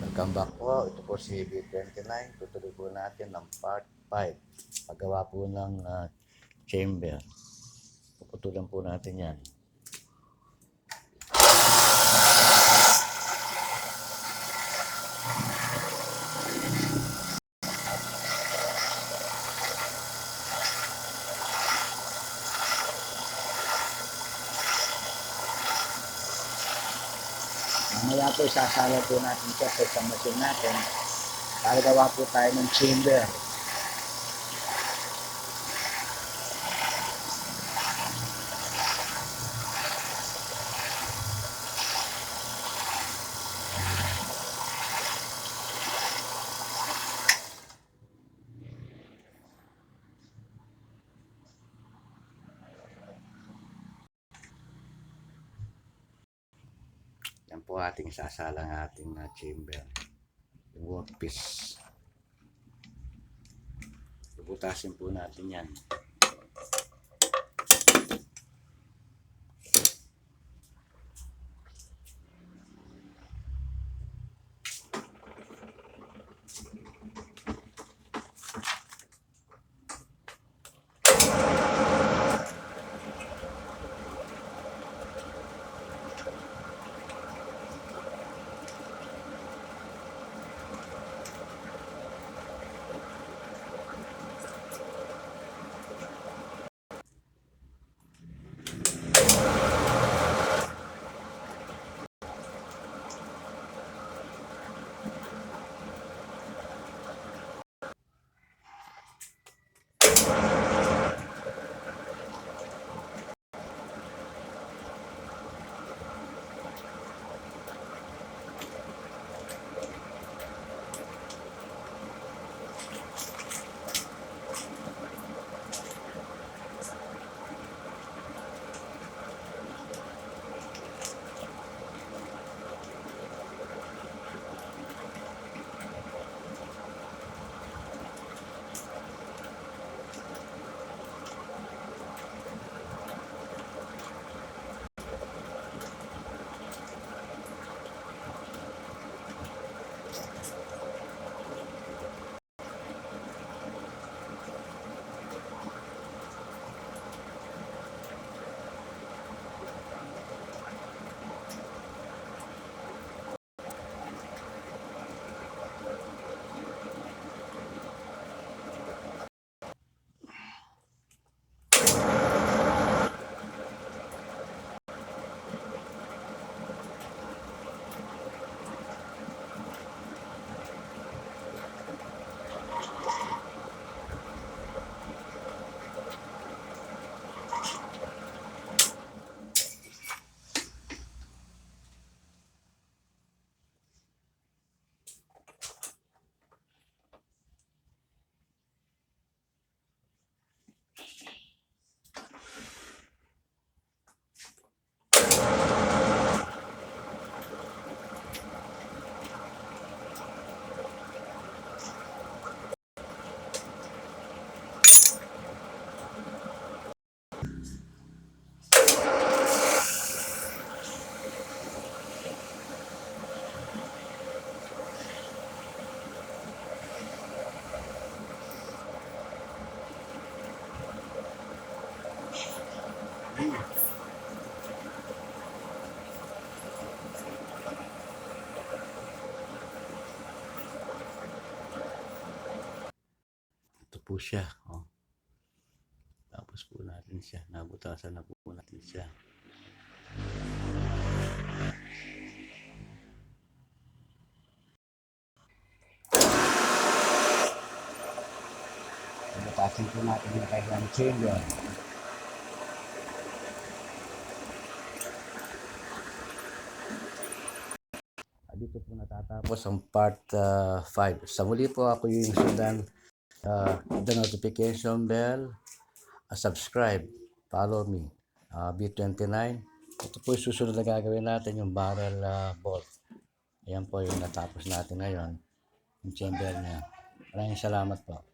Welcome back po. Ito po si B29. Tutuloy po natin ng part 5. Paggawa po ng chamber. Puputulan po natin yan. Mamaya po isasala po natin siya sa isang machine natin para gawa po tayo ng chamber. Yan po ating isasala ng ating chamber. Yung workpiece. Bubutasin po natin yan. Ito po siya. Oh. Tapos po natin siya. Nabutasan na po natin siya. Nabutasan po natin yung kailang chamber. Dito po natatapos ang part 5. Sa muli po ako yung sundan the notification bell, subscribe, follow me, B29. Ito po yung susunod na gagawin natin, yung barrel bolt. Ayan po yung natapos natin ngayon, yung chamber niya. Maraming salamat po.